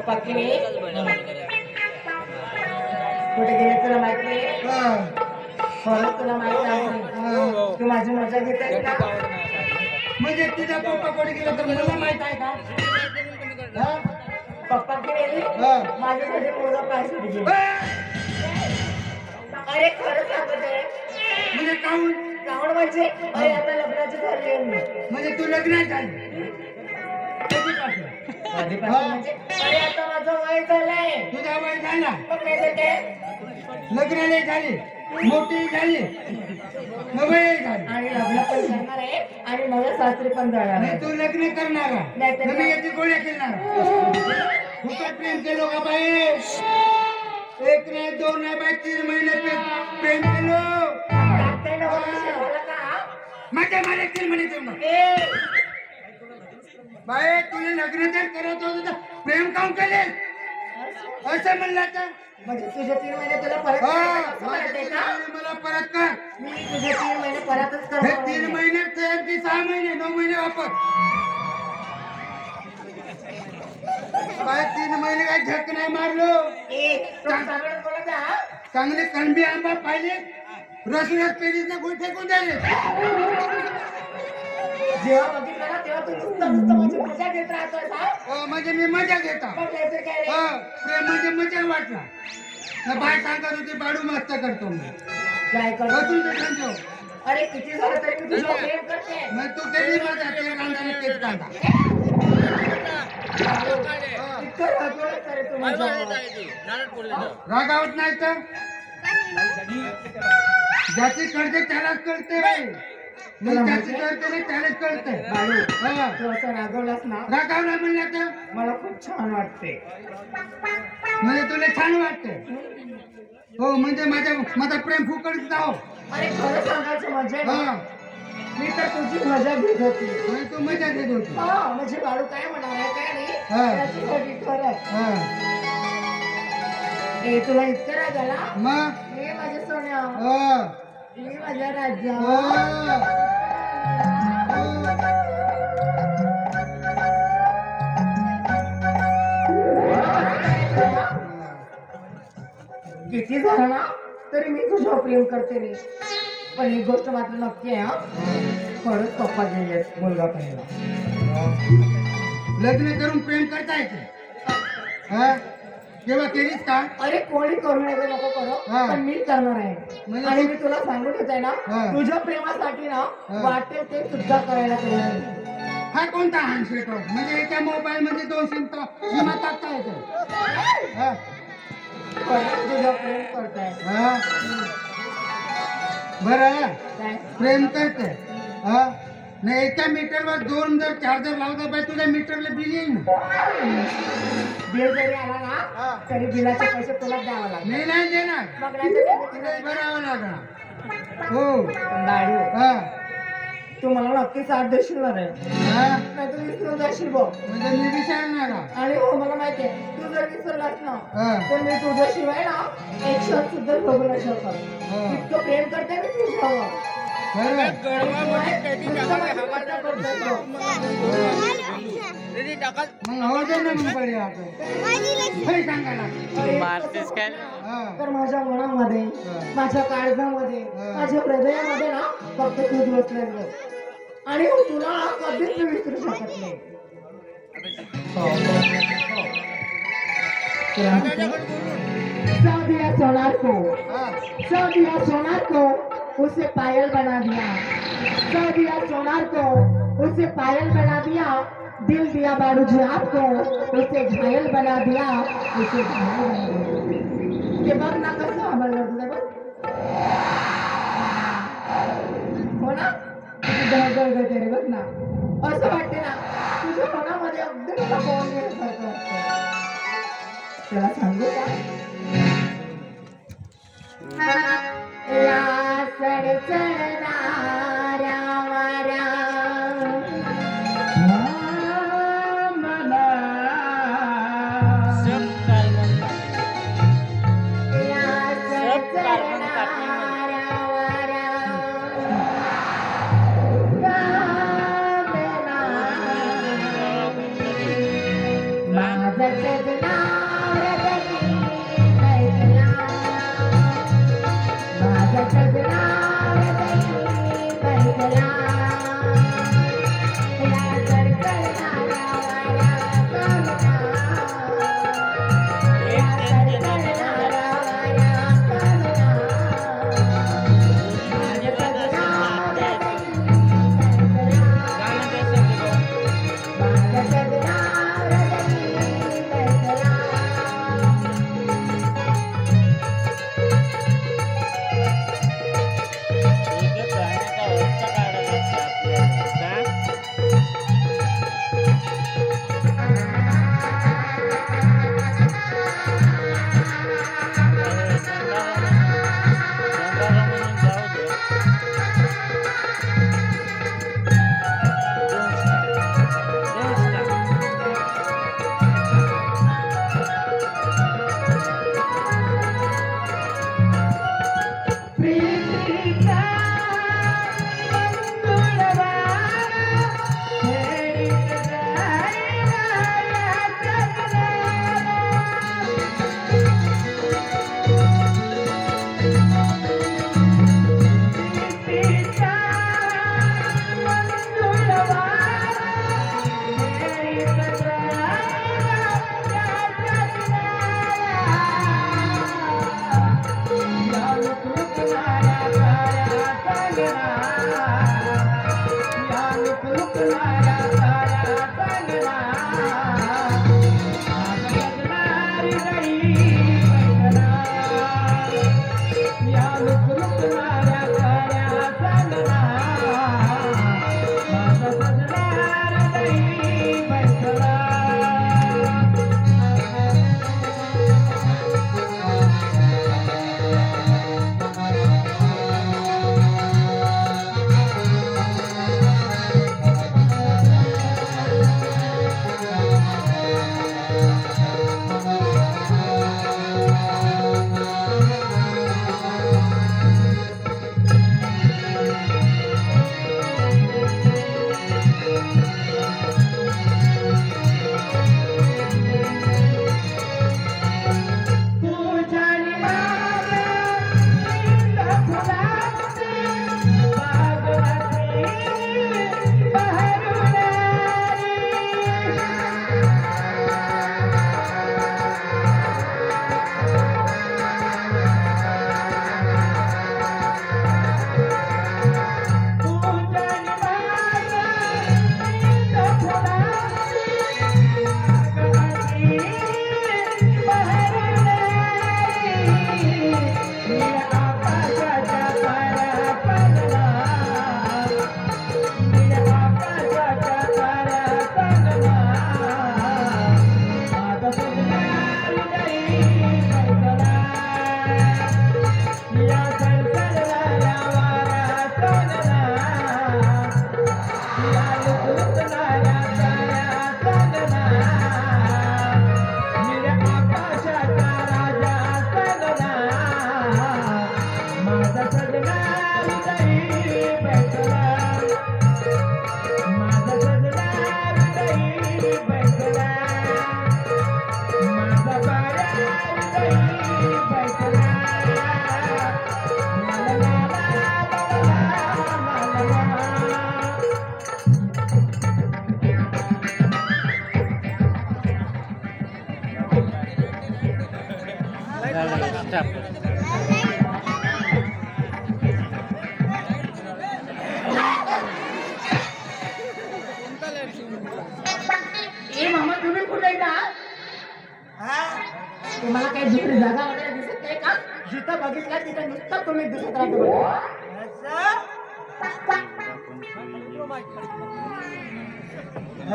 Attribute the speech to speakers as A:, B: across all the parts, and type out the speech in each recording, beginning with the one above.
A: पक्की कुठे गेले तुला माहित नाही खरंच तुला माहित नाही तू माझी मजा घेत आहे का
B: म्हणजे तुझा पप्पा कुठे गेला तर
A: तुला माहित आहे का पप्पा गेले माझ्यासाठी पोरं पाहिजे गेले अरे खरं सांगत आहे
B: म्हणजे काऊन
A: कावड म्हणजे अरे आता लग्नाची झाली आहे मी
B: म्हणजे तू लग्न झाली
A: कधीपासून म्हणजे अरे आता माझं वय झालंय
B: तुझा वय झाला
A: मग नाही काय
B: लग्न नाही झाली मोठी झाली नवय झाली
A: आणि लग्न पण करणार आहे आणि मला सासरी पण जाणार आहे
B: तू लग्न करणार मी याची गोळ्या केणार फुकट प्रेम केलो का बाई एक नाही दोन नाही बाई 3 महिने प्रेम केलो माझ्या मला 3 महिने केलं बाई तुला लग्न जर करत होतं तर प्रेम काऊन केले असं म्हणलं तर
A: म्हणजे तुझे 3 महिने तुला परत
B: मला परत कर
A: मी तुझे 3 महिने परतच
B: हे
A: करतो
B: 3 महिने तयार की 6 महिने 9 महिने वापर बाई 3 महिने काही झक नाही मारलो चांगले कणबी आंबा पाहिले रस पेरीच ना गोल फेकून द्याले
A: जेव्हा बघितलं ना तेव्हा तू नुसतं माझी मजा घेत राहतोय
B: म्हणजे मी मजा घेता प्रेम म्हणजे मजा वाटला बाय सांगत होते बाडू मस्त करतो मी
A: काय
B: बसून ते सांगतो
A: अरे किती झालं तरी मी तुझ्या प्रेम करते
B: मग तू कधी माझा तेल कांदा आणि तेच कांदा रागावत नाही तर ज्याची कळते त्यालाच कळते ज्याची कळते नाही त्यालाच कळते
A: रागवलास ना
B: रागावला म्हणलं तर
A: मला खूप छान वाटते
B: म्हणजे तुला छान वाटते हो म्हणजे माझा प्रेम फुकट जाओ
A: अरे खरं सांगायचं म्हणजे मी तर तुझी मजा घेत होती
B: तू मजा घेत होती
A: म्हणजे बाळू काय म्हणाल आहे काय नाही त्याच्यासाठी खरं हे तुला इतकं राग आला
B: मग
A: हे माझ्या सोन्या हे माझ्या राजा किती झालं ना तरी मी तुझ्यावर प्रेम करते रे पण एक गोष्ट मात्र नक्की आहे खरंच पप्पा गेले मुलगा पहिला
B: लग्न करून प्रेम करता येते तेव्हा केलीस का
A: अरे कोणी करू नये नको करो पण मी करणार आहे आणि मी तुला सांगून देत आहे ना तुझ्या प्रेमासाठी ना वाटेल ते सुद्धा करायला तयार आहे
B: हा कोणता हँडसेट म्हणजे एका मोबाईल मध्ये 2 सीमा टाकता येते
A: तुझं प्रेम करताय
B: बरं प्रेम करते नाही एका मीटरवर 2 जर चार्जर लावता पाहिजे तुझ्या मीटरला बिल येईल ना
A: बिल जरी आला ना तरी बिलाचे पैसे तुला द्यावं लागेल
B: नाही देणार भरावं लागणार हो
A: गाडी तू मला नक्की 8 देशील ना रे नाही तू विसरून जाशील बघ
B: म्हणजे मी विचारणार
A: आणि हो मला माहितीये तू जर विसरलास ना तर मी तुझ्याशिवाय ना एक शब्द सुद्धा बघू नाही शकत इतकं प्रेम करते मी तुझ्यावर तर माझ्या मनामध्ये माझ्या काळजामध्ये माझ्या हृदयामध्ये ना फक्त तूच बसलेलं आणि तुला कधीच मी विसरू शकत नाही दिया सोनार को उसे पायल बना दिया सोनार को उसे पायल बना दिया दिल दिया बारू जी आपको उसे घायल बना दिया उसे ते बघ ना कसं आवडलं तुला बघ हो ना गळगळ गळते रे बघ ना असं वाटते ना तुझ्या मनामध्ये अगदी मला कोण गेल्यासारखं वाटतं त्याला सांगू का या चढचढणाऱ्या वाऱ्या माझं जगना तुम्हाला काही दुसरी जागा वगैरे दिसत नाही का? जिथं बघितलं तिथं नुसतं तुम्ही दिसत राहतो बघा.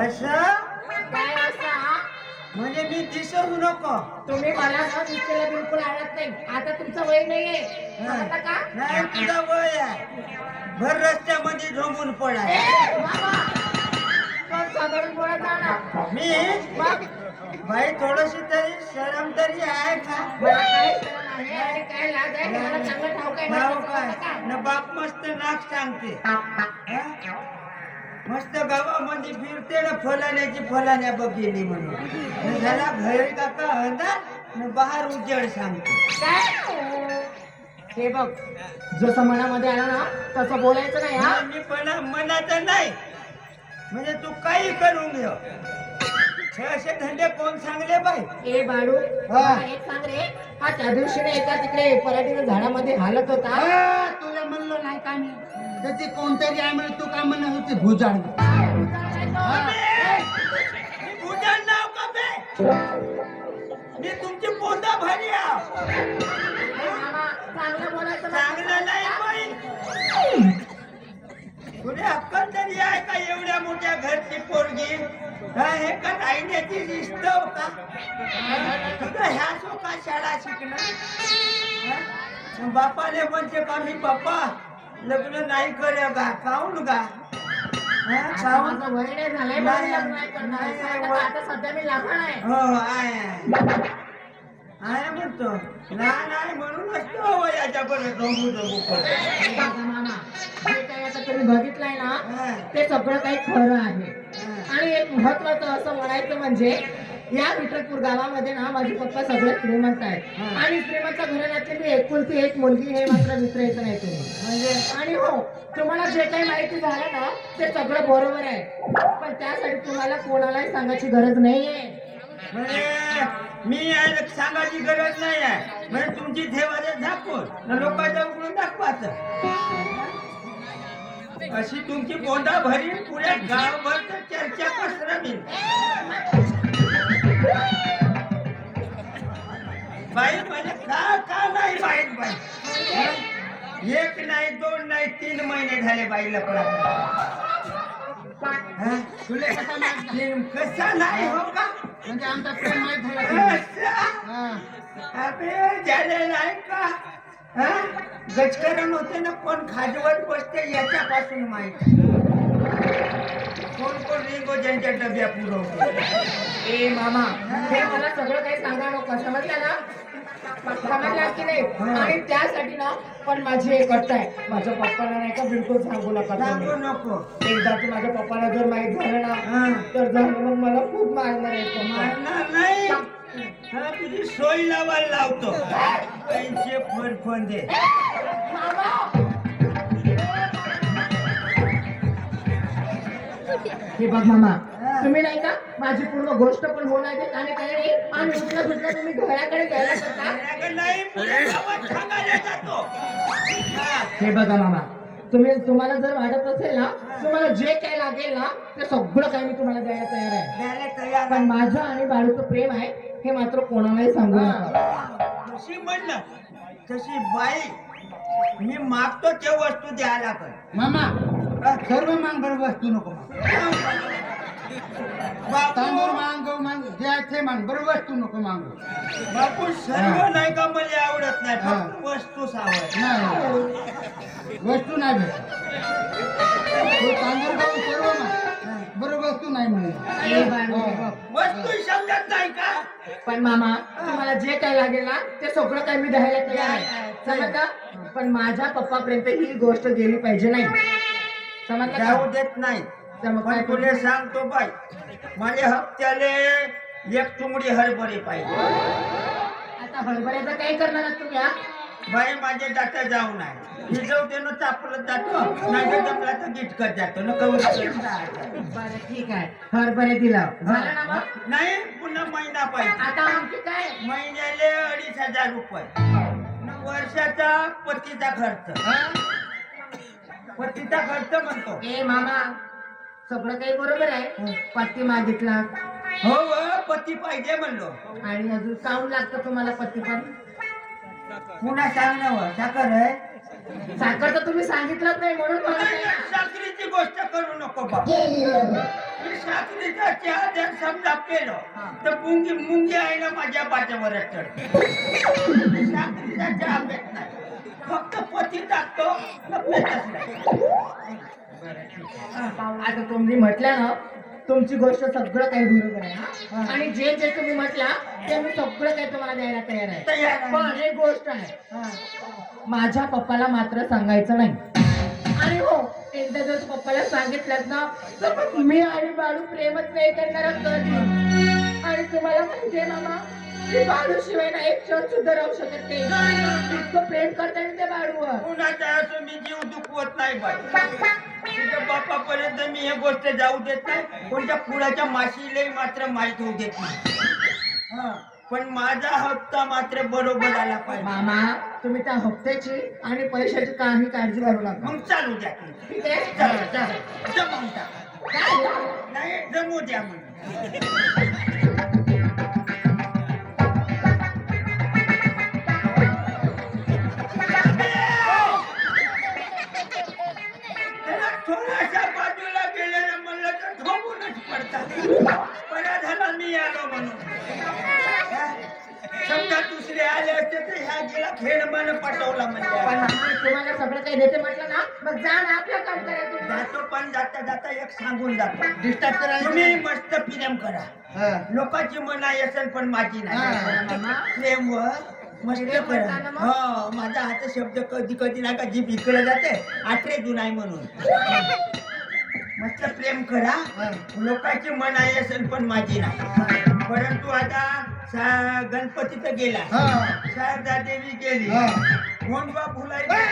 B: असं
A: काय असा
B: म्हणजे मी दिसू नको.
A: तुम्ही मला न दिसलेला बिलकुल आवडत नाही. आता तुमचं वय नाहीये समजलं का?
B: नाही तुझा वय आहे. भर रस्त्यामध्ये झोंबून पडा.
A: ए, बाबा, पण साधारण बोलत जा ना.
B: मी
A: मग
B: बाई थोडीशी तरी शरम तरी आहे का?
A: मला काय शरम आहे आणि काय लाज आहे हे मला चांगलं ठाऊक आहे.
B: नाव
A: मला
B: काय?
A: समजलं का?
B: न बाप मस्त नाक सांगते. हा? मस्त गावामध्ये फिरते ना फलाण्या बघितली म्हणून. न झाला घरी काका अंधार न बाहेर उजेड सांगते.
A: काय? हे बघ जसं मनामध्ये आलं ना तसं बोलायचं नाही हा.
B: मी पण मनाचं नाही म्हणजे तू काही करून घे. हे असे धंदे कोण सांगले बाई?
A: ए बाळू मला एक सांग रे. हा त्या दिवशी ना एका तिकडे पराठीच्या झाडामध्ये हालत होता.
B: तुला म्हणलो नाही का मी त्याची कोणतरी आहे म्हणून तू काय म्हणत होती भुजाड. भुजाड नाव का बे? मी तुमची पोता भरी
A: मामा, चांगलं बोलायचं ना.
B: चांगलं नाही बाई. तुला अक्कल तरी आहे का एवढ्या मोठ्या घरची पोरगी? हे का राहिण्याची शिस्त का? तुझं ह्या का शाळा शिकणं? बापाने म्हणते का मी बाप्पा लग्न नाही करे का? काऊन का?
A: आता माझं वय नाही झालंय म्हणून लग्न नाही करणार. आता सध्या मी लहान आहे.
B: हो आहे म्हणतो लहान आहे म्हणूनच तो वयाच्या परत जमू
A: बघा मामा, जे काही आता तुम्ही बघितलंय ना ते सगळं काही खरं आहे. आणि एक महत्वाचं असं म्हणायचं म्हणजे या विठ्ठलपूर गावामध्ये ना माझे पप्पा सगळे श्रीमंत आहेत. आणि श्रीमंत घराण्यातली मी एकुलती एक मुलगी हे मात्र विसरायचं नाही तुम्ही. म्हणजे आणि हो तुम्हाला जे काही माहिती झालं ना ते सगळं बरोबर आहे. पण त्यासाठी तुम्हाला कोणालाही सांगायची गरज नाहीये.
B: म्हणजे मी सांगायची गरज नाही आहे म्हणजे तुमची ठेवायला दाखवून लोकांच्या उघडून दाखवायचं. अशी तुमची बोंडा भरी पुऱ्या गावभर चर्चा पसरवी. बाई म्हणजे का नाही बाई एक नाही दोन नाही 3 महिने झाले बाईला तुला कसा नाही हो का?
A: म्हणजे आमचा प्रेम माहीत झाला.
B: अबे झाले नाही का? गजकरण होते ना कोण खाजवत बसते याच्यापासून माहित. कोण रिंगो ज्यांच्या डब्या पुरवते.
A: ए मामा हे मला सगळं काही सांगा नको समजलं ना? समजला की नाही? आणि त्यासाठी ना पण माझी एक अट आहे. माझ्या पप्पाला नाही का बिलकुल सांगू नका.
B: सांगू नको.
A: एकदा की माझ्या पप्पाला जर माहित झालं ना तर झालं मग मला खूप मारणार आहे.
B: मारणार नाही. तुझी सोय लावायला लावतो. त्यांचे फरफंदे
A: हे बघ मामा तुम्ही नाही का माझी पूर्ण गोष्ट पण होणार देत आणि काही नाही. आणि उठलं सुटलं तुम्ही घराकडे जायला करता.
B: नाही पुढे गावात सांगायला जातो.
A: हे बघा मामा तुम्हाला जर वाटत असेल ना तुम्हाला जे काही लागेल ना ते सगळं काही मी तुम्हाला द्यायला तयार आहे. पण माझं आणि बाळूचं प्रेम आहे हे मात्र कोणालाही सांगू नका.
B: तशी म्हणलं तशी बाई मी मागतो ते वस्तू द्यायला कर.
C: मामा सर्व मांग बरं वस्तू नको तांदूळ मांग गहू मांग द्यायचे मांग बरं वस्तू नको मांगू.
B: बापू सर्व नाही का मला आवडत नाही फक्त वस्तूच आवडत.
C: नाही वस्तू नाही भेट तांदूळ गहू सर्व मांग बरं वस्तू नाही म्हणून.
B: वस्तू समजत नाही का?
A: पण मामा तुम्हाला जे काही लागेल ना ते सगळं काही मी द्यायला तयार आहे समजलं. पण माझ्या पप्पापर्यंत ही गोष्ट गेली पाहिजे नाही समजलं
B: जाऊ
A: का?
B: देत नाही.
A: तर मग
B: पण
A: काय
B: तुला सांगतो बाई माझ्या हप्त्याले 1 चुंगडी हरभरे पाहिजे.
A: आता हरभऱ्याचं काही करणार आहात तुम्ही हा?
B: बाई माझे दाता जाऊ नाही भिजवते ना चापलं जातो नाही तर जमला तर गिटकत जातो ना कवर
A: बरं ठीक आहे हरभरे दिला झालं ना मग?
B: नाही पुन्हा महिना पाहिजे.
A: आता आणखी काय?
B: महिन्याले 2,500 रुपये न वर्षाचा पतीचा खर्च. पतीचा खर्च म्हणतो.
A: ए मामा सगळं काही बरोबर आहे. पत्ती मागितला
B: हो पती पाहिजे म्हणलो.
A: आणि अजून काऊन लागतं तुम्हाला पती पण?
B: पुन्हा सांग ना व, साखर आहे.
A: साखर तर तुम्ही सांगितलंच नाही म्हणून म्हणत
B: नाही,
A: आहे.
B: साखरेची गोष्ट करू नको बाबा. मी साखरेचा चहा जर समजा पेलो तर मुंगी आहे ना माझ्या बाजूवर साखरेचा चहा पेत नाही, फक्त पती टाकतो पेतच नाही.
A: आता तुम्ही म्हटलं ना तुमची गोष्ट सगळं काही बरोबर आहे हा? आणि जे जे तुम्ही म्हटला ते मी सगळं काही तुम्हाला द्यायला तयार आहे.
B: तयार आहे.
A: पण एक गोष्ट आहे, माझ्या पप्पाला मात्र सांगायचं नाही. आणि हो, एकदा जर पप्पाला सांगितलं ना तर मग मी आणि बाळू प्रेमच नाही करणार कधी. आणि तुम्हाला म्हणजे मामा मी बाळू शिवाय ना एक क्षण सुद्धा राहू शकत नाही. इतकं प्रेम करताय त्या बाळूवर.
B: कुणाच्या असं मी जीव दुखवत नाही बाई. तुझ्या बापापर्यंत मी हे गोष्ट जाऊ देत नाही. कोणत्या फुलाच्या माशीलाही मात्र माहित होऊ देत नाही. हा, पण माझा हप्ता मात्र बरोबर आला पाहिजे.
A: मामा तुम्ही त्या हप्त्याची आणि पैशाची काही काळजी करू नका.
B: मग चालू द्या.
A: ठीक आहे?
B: चला, चला. जमवून टाका.
A: काय?
B: नाही जमू द्या म्हणून. थोडासा बाजूला गेलेलं म्हणलं तर ठोकूनच पडतात. बरा झाला मी आलो म्हणून. समजा दुसरे आले असते तर ह्या गेला खेळ मन पटवला
A: पण
B: म्हणजे.
A: मामा तुम्हाला सगळं काही देते म्हटलं ना मग जा ना आपलं काम करायचं.
B: जातो पण जाता जाता एक सांगून जातो.
C: डिस्टर्ब करायचं
B: तुम्ही मस्त प्रेम करा.
C: हा.
B: लोकांची मनाई असेल पण माझी नाही.
A: मामा
B: प्रेम व मस्त
A: प्रेम
B: करा.
A: करताना मग?
B: हो, माझा हात शब्द कधी कधी नाही का जीभ इकडे जाते आठरे जुनाय म्हणून. मस्त प्रेम करा. लोकांची मनाई असेल पण माझी नाही. परंतु आता गणपती तर गेला,
C: हा.
B: शारदा देवी गेली,
C: हा.
B: कोंडवा फुलाई काय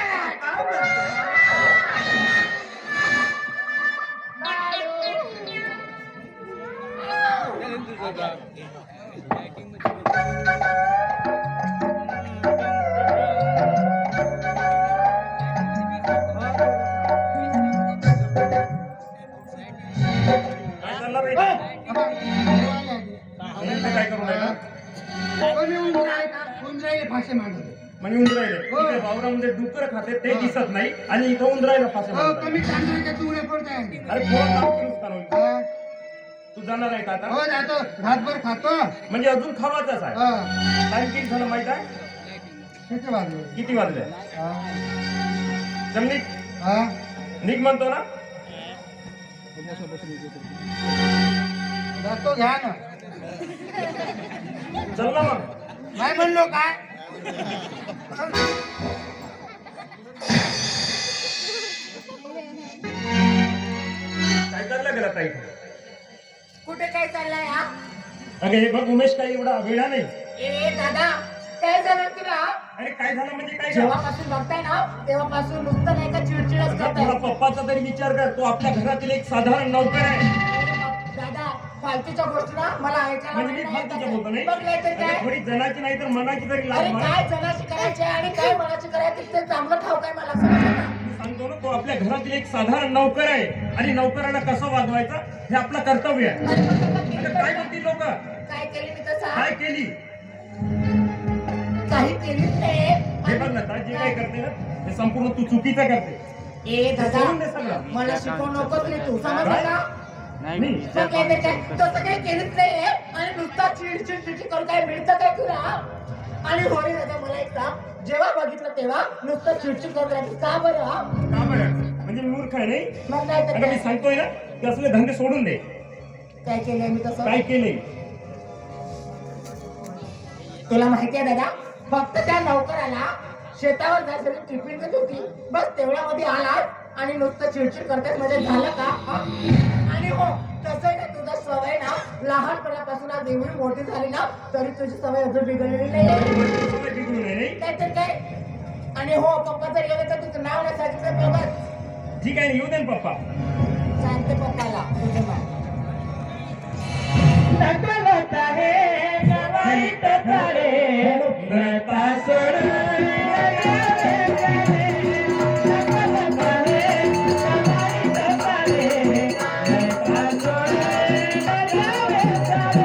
B: म्हणतो?
D: काय करू राहिला?
C: फाशी मांडत
D: म्हणजे उंदरायले इथे वावरामध्ये डुकर खाते ते दिसत नाही आणि इथं उंदरायला फासे मारतात.
C: कमी तांदळाच्या तुकडे पडताय.
D: अरे कोण काम नुकसान होईल? तू जाणार आहे का आता?
C: हो जातो रातभर खातो.
D: म्हणजे अजून खावाचाच आहे.
C: हा.
D: टाइम किती झालं माहित आहे?
C: किती वाजले?
D: किती वाजले?
C: हा.
D: चल निघ.
C: हा.
D: निघ म्हणतो ना.
C: जातो घ्या ना.
D: चल ना मग.
C: नाही म्हणलो काय?
D: काय चाललं गेला ताई?
A: कुठे काय चाललंय हा?
D: अगं हे बघ उमेश काही एवढा वेळा नाही.
A: ए दादा काय झालं तुला?
D: अरे काय झालं म्हणजे काय झालं?
A: जेव्हापासून बघताय ना तेव्हापासून नुसतं नाही का चिडचिडच
D: अगं,
A: करताय.
D: तुला पप्पाचा तरी विचार कर. तो आपल्या घरातील एक साधारण नौकर आहे.
A: दादा फालतूच्या गोष्टी ना मला ऐकायला
D: म्हणजे मी
A: नाही
D: फालतूच्या
A: येत.
D: बोलतो नाही.
A: बघ नाही तर
D: अगं,
A: काय?
D: थोडी जनाची नाही तर मनाची तरी
A: अरे
D: लाज मान.
A: काय जनाची करायची आणि काय मनाची करायची ते चांगलं ठाऊक आहे मला समजलं का?
D: मी सांगतो ना, तो आपल्या घरातील एक साधारण नौकर आहे आणि नौकराला कसं वागवायचं हे आपलं कर्तव्य आहे.
A: अरे पण त्याला किती
D: अगं, काय म्हणतील लोक?
A: काय केली मी तसा
D: काय केली?
A: काही केलीच नाही.
D: हे बघ ना, जे काय करते ना हे संपूर्ण तू चुकीचं करते.
A: ए
D: सोडून दे
A: दादा
D: सगळं.
A: मला शिकवू नकोस रे तू समजलं
D: काय?
A: का?
D: नाही
A: मग काय ते काय? तसं काही केलीच नाही आणि नुसता चिडचिड करून काय मिळतं काय तुला? आणि होय दादा मला एक सांग, जेव्हा बघितलं तेव्हा नुसतं चिडचिड करत राहते का बरं हा?
D: का बरं? म्हणजे मूर्ख आहे नाही.
A: मग नाही तर
D: अगं मी
A: काय?
D: सांगतोय ना की असले धंदे सोडून दे.
A: काय केलंय मी तसं?
D: काय केले?
A: तुला माहिती आहे दादा फक्त त्या नौकराला शेतावर जायसाठी टिफिन देत होती बस तेवढ्यामध्ये आला आणि नुसतं चिडचिड करतात म्हणजे झालं का हा? आणि हो तसं ना तुझा सवय ना लहानपणापासून आज एवढी मोठी झाली ना तरी तुझी सवय अजून बिघडलेली नाही
D: सवय बिघडू नये नाही.
A: काय तर काय. आणि हो पप्पा जर गेले तर तुझं नाव नाही सांगितलं बघ
D: जी काय येऊ दे ना पप्पा.
A: सांगते पप्पाला तुझं नाव
B: सकलत आहे गवाईत करे नता सोडून सकलत आहे गवाईत करे नता सोडून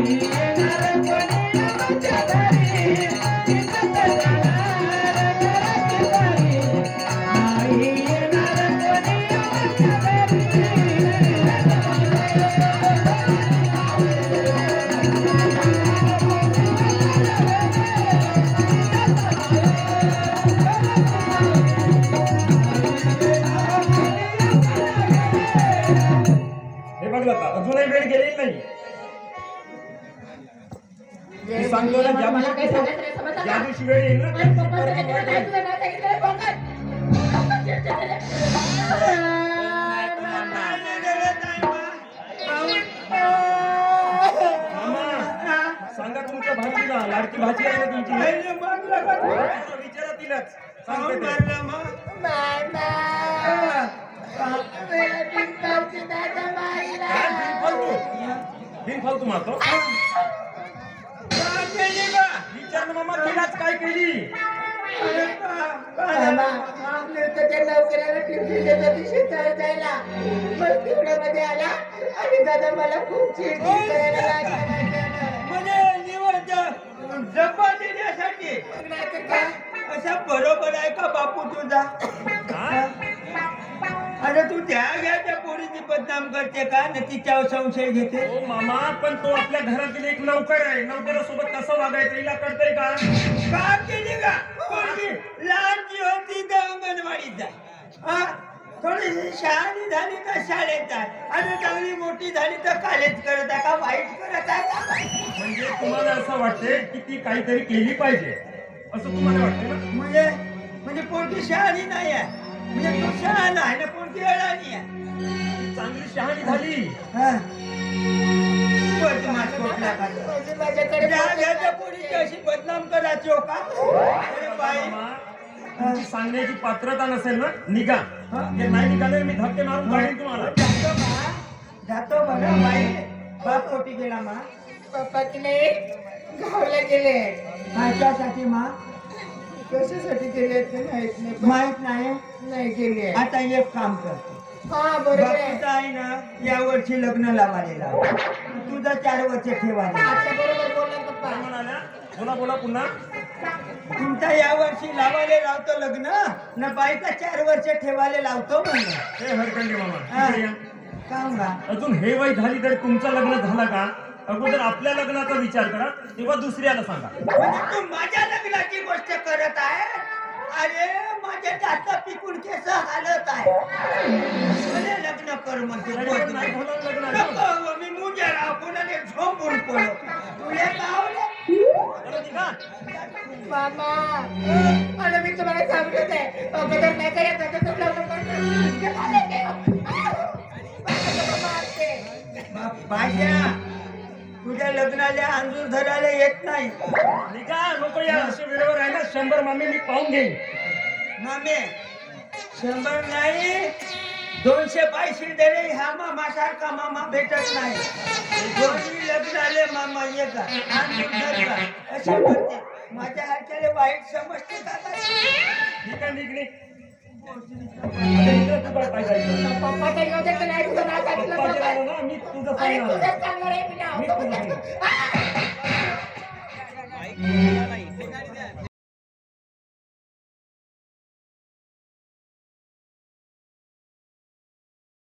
D: हे बघलं का अजूनही वेळ गेलेली नाही. मी सांगतो ना ज्या
A: मला काही
D: दिवशी
A: सांगायचं नाही, समजलं
D: ज्या
A: का?
D: दिवशी वेळ येईल ना
A: अरे पप्पा सांगितलं नाही, तुला नाही सांगितलं, बघत.
D: मामा सांगा तुमच्या भाजीला लाडकी भाजी आहे ना तुमची विचारा तिलाच सांगते ते. काय बिनफालतू मारतो विचार ना मामा तिलाच काय केली.
A: मला खूप चिडचिड करायला लागली.
B: डब्बा देण्यासाठी असा बरोबर आहे का बापू तुझा?
D: हा?
B: अरे तू त्या पोरीची बदनाम करते का न तिच्यावर संशय घेते?
D: हो मामा पण तो आपल्या घरातील एक नौकर आहे. नौकरासोबत कसं वागायचं हिला कळतंय का?
B: का केली का पोरगी? लहान जी होती तर अंगणवाडीत जाय, हा थोडीशी शहाणी झाली तर शाळेत जाय, आणि चांगली मोठी झाली तर कॉलेज करत आहे का वाईट करत आहे का?
D: म्हणजे तुम्हाला असं वाटते की ती काहीतरी केली पाहिजे असं तुम्हाला वाटते ना?
B: म्हणजे पोरगी शहाणी नाही आहे, म्हणजे तू शहाणा आहे ना, पोरगी अडाणी आहे.
D: चांगली शहाणी झाली.
B: हा. बदमाश कुठला का?
A: माझ्याकडे
B: त्या पोरीची अशी बदनाम करायची हो का? अरे बाई,
D: मामा, तुमची सांगण्याची पात्रता नसेल ना निघा. हे नाही निघाले मी धक्के मारून काढीन तुम्हाला.
B: जातो बरं बाई. बाप कोटी गेला मा?
A: पप्पा की नाही गावला गेले.
B: माझ्यासाठी मा?
A: कशासाठी गेले ते माहित नाही,
B: माहित नाही.
A: नाही गेले.
B: आता एक काम करतो,
A: हा बरोबर आहे.
B: बापूचं आहे ना या वर्षी लग्न लावायला लाव. तुझं 4 वर्ष ठेवायला.
A: आता बरोबर बोलला पप्पा.
D: काय म्हणाल्या? बोला बोला पुन्हा.
B: तुमचा या वर्षी लावायला लावतो लग्न न बाईका 4 वर्ष ठेवायला लावतो म्हणलं.
D: हे हरकंडी मामा
B: हा.
D: इकडे या.
B: काम का?
D: अजून हे वय झाली तरी तुमचं लग्न झालं का? अगोदर आपल्या लग्नाचा विचार करा तेव्हा दुसऱ्याला सांगा.
B: म्हणजे तू माझ्या लग्नाची गोष्ट करत आहे? अरे माझ्या दात पिकून केस हालत आहे. मला लग्न कर म्हणते.
D: लग्न नाही झालं लग्न अजून.
B: नको, मी मुजा राव कोणाने झोपून पडो. तुला गावले
D: चला निघा.
A: मामा मला मी तुम्हाला सांगत आहे अगोदर नाही का या दादाचं लग्न
B: भाषा तुझ्या लग्नाला अंजूर धरायला येत नाही.
D: निघा नको या अशा वेळेवर आहे ना 100 मामी मी पाहून घेईन.
B: मामे 100 नाही 200 पैसे दिले. हा मामा सारखा मामा भेटत नाही. दोन्ही लग्नाले मामा ये का अंजूर धर का असे म्हणते. माझ्या हाताला वाईट समजते का?
D: ठीक आहे निघणे. आता इकडे तू काय पाहिजे?
A: पप्पाच्या योजना तर नाही तुझं नाव सांगितलं
D: पप्पा
A: पप्पा.
D: गेला ना मी तुझं
A: अरे
D: सांगणार.
A: तुझंच सांगणार आहे मी नाव.
D: मी तुझं सांगणार.
A: आ!